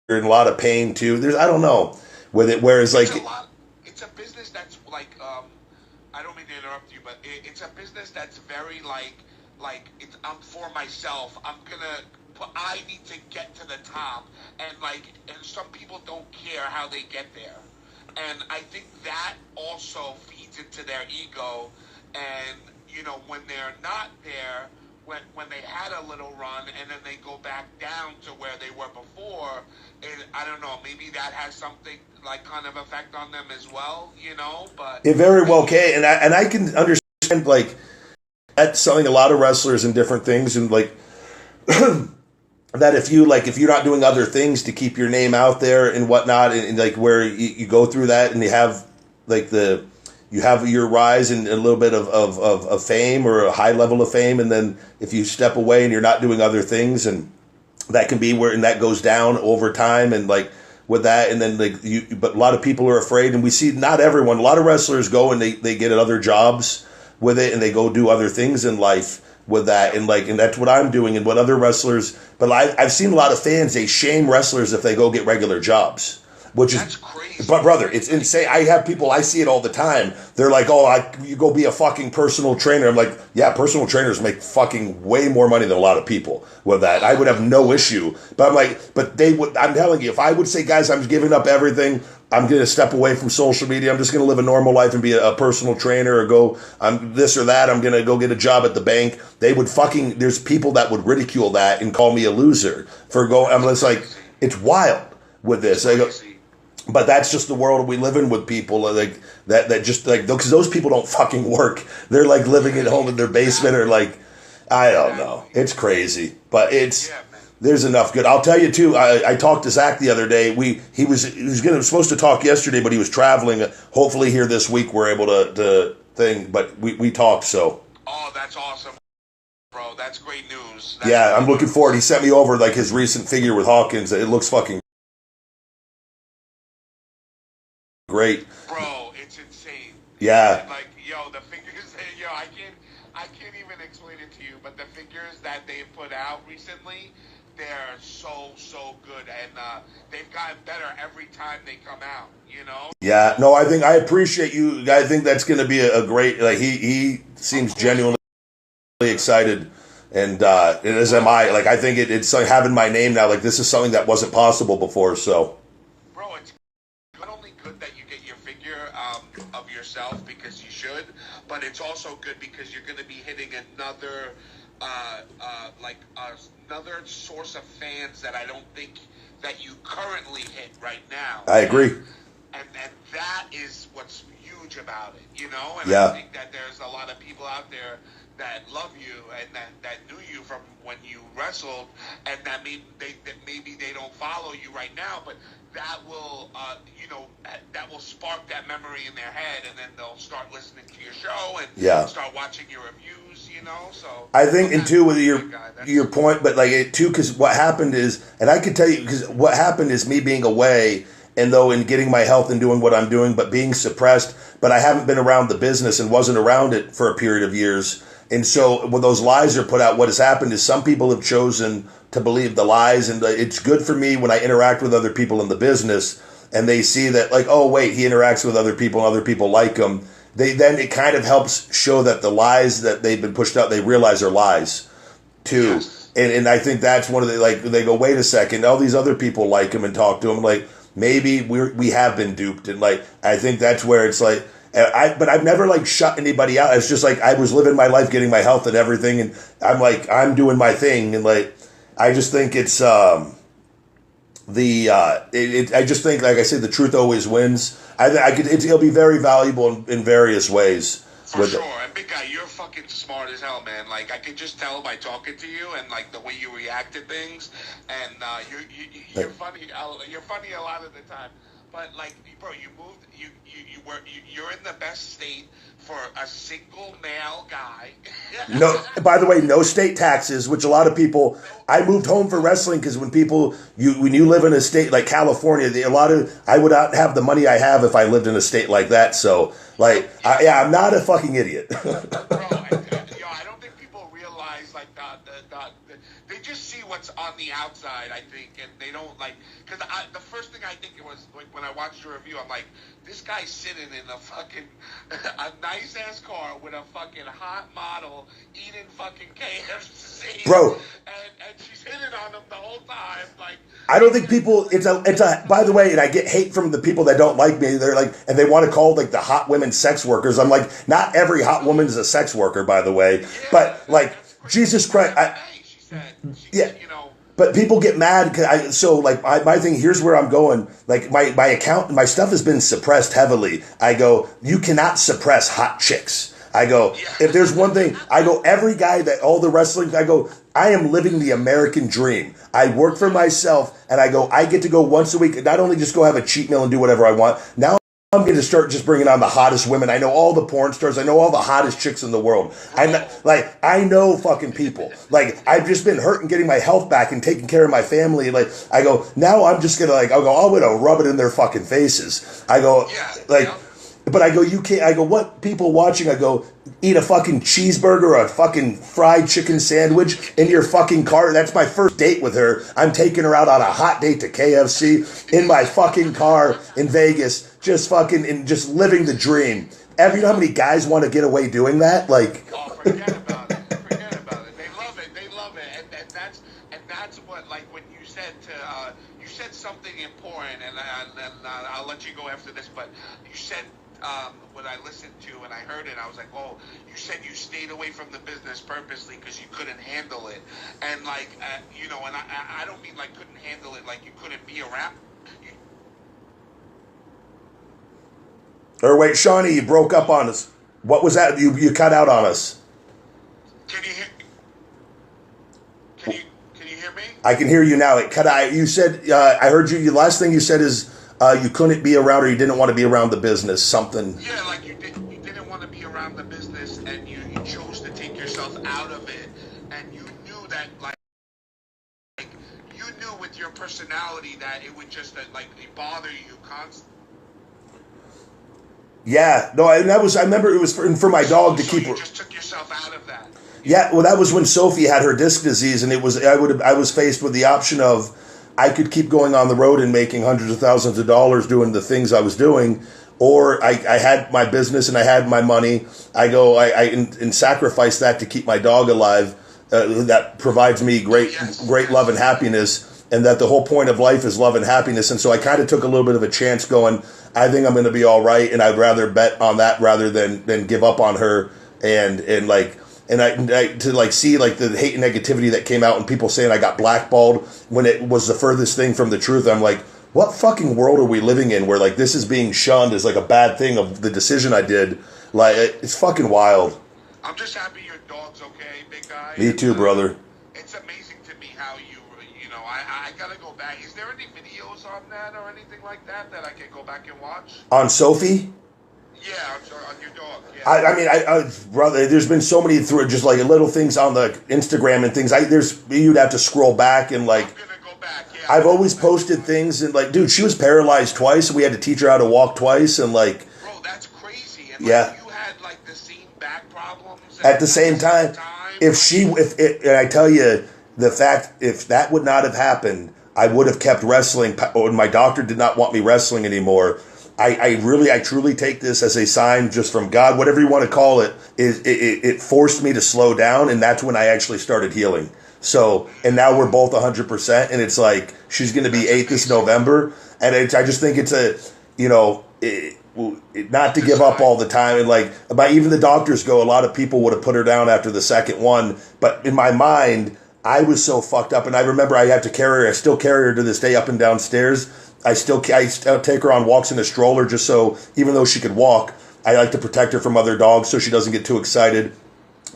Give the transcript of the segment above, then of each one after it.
in a lot of pain too. I don't know with it. Whereas like, It's a business that's like, I don't mean to interrupt you, but it's a business that's very it's I'm for myself. I need to get to the top, and some people don't care how they get there, and I think that also feeds into their ego, and when they're not there, when they had a little run and then they go back down to where they were before, I don't know, maybe that has something like kind of effect on them as well, but it very well can, and I can understand like that's something a lot of wrestlers and different things, and like that if you're not doing other things to keep your name out there and whatnot, and like where you go through that and you have like you have your rise and a little bit of fame or a high level of fame, and then if you step away and you're not doing other things, and that can be where, and that goes down over time, and like with that, and then but a lot of people are afraid, and we see not everyone, a lot of wrestlers go and they get other jobs with it, and they go do other things in life with that, and that's what I'm doing, and what other wrestlers. But I've seen a lot of fans, they shame wrestlers if they go get regular jobs, which that's is crazy. But brother, it's insane. I have people, I see it all the time. They're like, "Oh, you go be a fucking personal trainer." I'm like, "Yeah, personal trainers make fucking way more money than a lot of people with that. I would have no issue." But I'm like, but they would. I'm telling you, if I would say, "Guys, I'm giving up everything. I'm going to step away from social media. I'm just going to live a normal life and be a personal trainer, or go, I'm this or that. I'm going to go get a job at the bank." They would fucking. There's people that would ridicule that and call me a loser for going. I'm just like, it's wild with this. I go. But that's just the world we live in with people like that just like, because those people don't fucking work. They're like living at home in their basement, or like, I don't know. It's crazy, but there's enough good. I'll tell you too. I talked to Zach the other day. He was supposed to talk yesterday, but he was traveling. Hopefully here this week we're able to thing. But we talked. So. Oh, that's awesome, bro. That's great news. I'm looking forward. He sent me over like his recent figure with Hawkins. It looks fucking great. Bro, it's insane. Yeah. Like, the figures, I can't even explain it to you, but the figures that they've put out recently, they're so good, and they've gotten better every time they come out, Yeah, no, I appreciate you. I think that's going to be a great, like, he seems genuinely excited, and as am I. Like, I think it's like having my name now, like, this is something that wasn't possible before, so. Bro, it's not only good that you get your figure of yourself, because you should, but it's also good because you're going to be hitting another another source of fans that I don't think that you currently hit right now. I agree. And that is what's huge about it, And Yeah. I think that there's a lot of people out there that love you and that knew you from when you wrestled, and that maybe they don't follow you right now, but that will that will spark that memory in their head, and then they'll start listening to your show and start watching your reviews, So I think, and too, with your point, but like it too, because what happened is, and I can tell you, because what happened is me being away, and though in getting my health and doing what I'm doing, but being suppressed, but I haven't been around the business and wasn't around it for a period of years. And so when those lies are put out, what has happened is some people have chosen to believe the lies, and it's good for me when I interact with other people in the business, and they see that, like, oh wait, he interacts with other people and other people like him. Then it kind of helps show that the lies that they've been pushed out, they realize are lies too. Yes. And I think that's one of the, like, they go, wait a second, all these other people like him and talk to him, like, maybe we have been duped. And like, I think that's where it's like, but I've never like shut anybody out. It's just like, I was living my life, getting my health and everything. And I'm like, I'm doing my thing. And like, I just think it's, I just think, like I said, the truth always wins. It'll be very valuable in various ways. For sure. And big guy, you're fucking smart as hell, man. Like, I could just tell by talking to you and like the way you react to things. And you're funny. You're funny a lot of the time. But like, bro, you moved. You're in the best state for a single male guy. No, by the way, no state taxes, which a lot of people. I moved home for wrestling because when you live in a state like California, I would not have the money I have if I lived in a state like that. So, like, I'm not a fucking idiot. Bro, I don't think people realize like the they just see what's on the outside, I think, and they don't like. Because the first thing I think it was like when I watched your review, I'm like, this guy's sitting in a fucking a nice ass car with a fucking hot model eating fucking KFC, bro. And she's hitting on him the whole time. Like, I don't think people. It's a. By the way, and I get hate from the people that don't like me. They're like, and they want to call like the hot women sex workers. I'm like, not every hot woman is a sex worker, by the way. yeah, But like, Jesus Christ, she said, yeah. you know. But people get mad. My thing, here's where I'm going. Like my account, my stuff has been suppressed heavily. I go, you cannot suppress hot chicks. I go, if there's one thing, I go, every guy that all the wrestling, I go, I am living the American dream. I work for myself, and I go, I get to go once a week, not only just go have a cheat meal and do whatever I want. Now I'm going to start just bringing on the hottest women. I know all the porn stars. I know all the hottest chicks in the world. I know fucking people. Like, I've just been hurting getting my health back and taking care of my family. Like, I go, now I'm just going to, like, I'm going to rub it in their fucking faces. I go, but I go, you can't, I go, what people watching? I go, eat a fucking cheeseburger or a fucking fried chicken sandwich in your fucking car. That's my first date with her. I'm taking her out on a hot date to KFC in my fucking car in Vegas, just fucking, and just living the dream. You know how many guys want to get away doing that? Like, oh, forget about it. Forget about it. They love it. They love it. And that's what, like, when you said you said something important, and I'll let you go after this, but you said, what I listened to and I heard it, I was like, oh, you said you stayed away from the business purposely because you couldn't handle it. And like, you know, and I don't mean like couldn't handle it like you couldn't be around. Or wait, Shawnee, you broke up on us. What was that? You cut out on us. Can you hear me? I can hear you now. It cut out. You said, I heard you. The last thing you said is, you couldn't be around, or you didn't want to be around the business, something. Yeah, like you didn't want to be around the business, and you chose to take yourself out of it, and you knew that, like you knew with your personality that it would just like bother you constantly. Yeah, no, I remember it was for my dog to keep her. You just took yourself out of that. Yeah, well, that was when Sophie had her disc disease, and I was faced with the option of, I could keep going on the road and making hundreds of thousands of dollars doing the things I was doing, or I had my business and I had my money. I go, and sacrifice that to keep my dog alive. That provides me great love and happiness, and that the whole point of life is love and happiness. And so I kind of took a little bit of a chance going, I think I'm going to be all right, and I'd rather bet on that rather than give up on her and I to like see like the hate and negativity that came out and people saying I got blackballed when it was the furthest thing from the truth. I'm like, what fucking world are we living in where like this is being shunned as like a bad thing of the decision I did? Like, it's fucking wild. I'm just happy your dog's okay, big guy. Me too, brother. It's amazing to me how you know, I gotta go back. Is there any videos on that or anything like that I can go back and watch? On Sophie? Yeah, on your dog. Yeah. I mean, brother, there's been so many through just like little things on the Instagram and things. You'd have to scroll back and like. I'm gonna go back. Yeah. I've always posted things and like, dude, she was paralyzed twice, and we had to teach her how to walk twice, and like. Bro, that's crazy. And yeah. Like, you had like the same back problems at the same time. And I tell you, the fact if that would not have happened, I would have kept wrestling. My doctor did not want me wrestling anymore. I truly take this as a sign just from God, whatever you want to call it. It forced me to slow down, and that's when I actually started healing. So, and now we're both 100%, and it's like she's going to be 8 this November, and I just think it's not to give up all the time, and like even the doctors go, a lot of people would have put her down after the second one, but in my mind, I was so fucked up, and I remember I had to carry her. I still carry her to this day up and down stairs. I still take her on walks in a stroller just so, even though she could walk, I like to protect her from other dogs so she doesn't get too excited.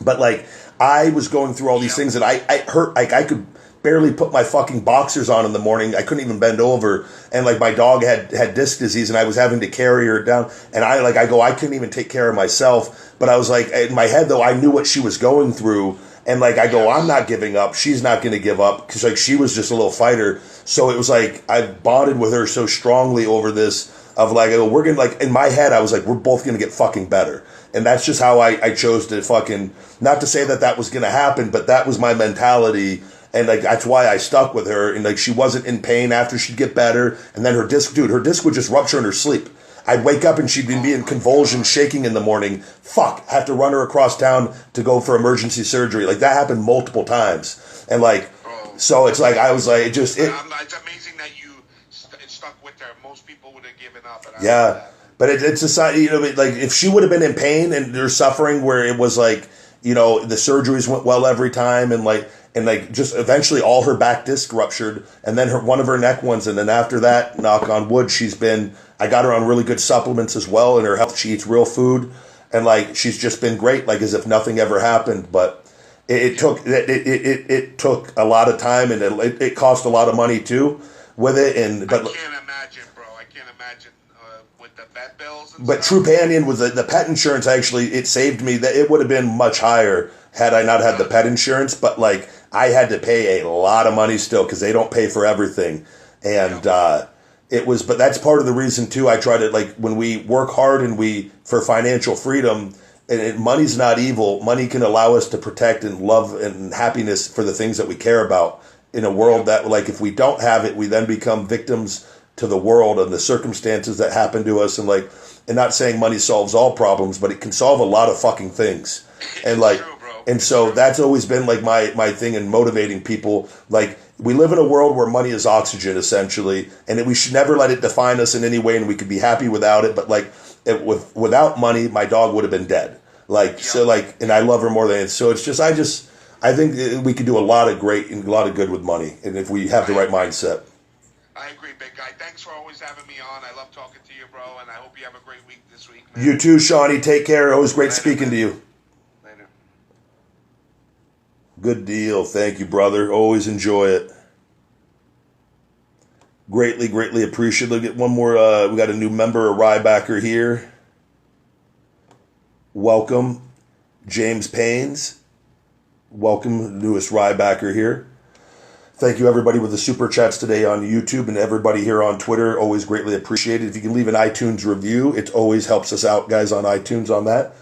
But like, I was going through all these things that I hurt, like I could barely put my fucking boxers on in the morning. I couldn't even bend over. And like my dog had disc disease and I was having to carry her down. And I couldn't even take care of myself. But I was like, in my head though, I knew what she was going through. And like, I go, I'm not giving up. She's not going to give up. Because like, she was just a little fighter. So it was like, I bonded with her so strongly over this of like, we're going to like, in my head, I was like, we're both going to get fucking better. And that's just how I chose to fucking, not to say that was going to happen, but that was my mentality. And like, that's why I stuck with her. And like, she wasn't in pain after she'd get better. And then her disc would just rupture in her sleep. I'd wake up and she'd be in convulsions, shaking in the morning. Fuck, I have to run her across town to go for emergency surgery. Like, that happened multiple times. And like, so it's like, I was like, it's amazing that you stuck with her. Most people would have given up. Yeah. But it's a sign, you know, like, if she would have been in pain and they're suffering where it was like, you know, the surgeries went well every time, and just eventually all her back disc ruptured, and then one of her neck ones, and then after that, knock on wood, I got her on really good supplements as well, and her health, she eats real food, and like, she's just been great, like as if nothing ever happened. But it took a lot of time, and it cost a lot of money too with it. But I can't imagine, bro. I can't imagine with the vet bills. But Trupanion was the pet insurance. Actually, it saved me. That it would have been much higher had I not had the pet insurance. But like, I had to pay a lot of money still because they don't pay for everything, and But that's part of the reason too. I try to, like, when we work hard and for financial freedom, and money's not evil. Money can allow us to protect and love and happiness for the things that we care about in a world that, like, if we don't have it, we then become victims to the world and the circumstances that happen to us. And like, and not saying money solves all problems, but it can solve a lot of fucking things. And like, and so that's always been like my thing in motivating people. Like, we live in a world where money is oxygen, essentially, and we should never let it define us in any way, and we could be happy without it. But like, without money, my dog would have been dead. Like, so like, and I love her more than it. So it's just, I think we could do a lot of great and a lot of good with money, and if we have the right mindset. I agree, big guy. Thanks for always having me on. I love talking to you, bro, and I hope you have a great week this week, man. You too, Shawnee. Take care. Always great speaking to you. Later. Good deal. Thank you, brother. Always enjoy it. Greatly, greatly appreciate it. Look at one more. We got a new member, a Rybacker here. Welcome, James Paynes. Welcome, newest Rybacker here. Thank you, everybody, with the super chats today on YouTube, and everybody here on Twitter. Always greatly appreciated. If you can leave an iTunes review, it always helps us out, guys, on iTunes on that.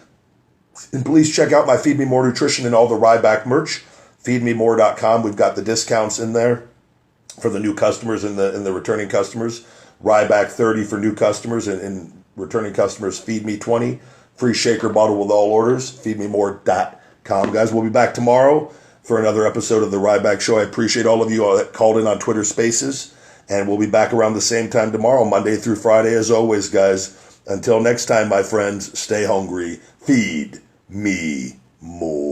And please check out my Feed Me More Nutrition and all the Ryback merch. FeedMeMore.com. We've got the discounts in there for the new customers and the returning customers. Ryback 30 for new customers, and returning customers, Feed Me 20. Free shaker bottle with all orders. FeedMeMore.com. Guys, we'll be back tomorrow for another episode of the Ryback Show. I appreciate all of you that called in on Twitter Spaces, and we'll be back around the same time tomorrow, Monday through Friday, as always, guys. Until next time, my friends, stay hungry. Feed me more.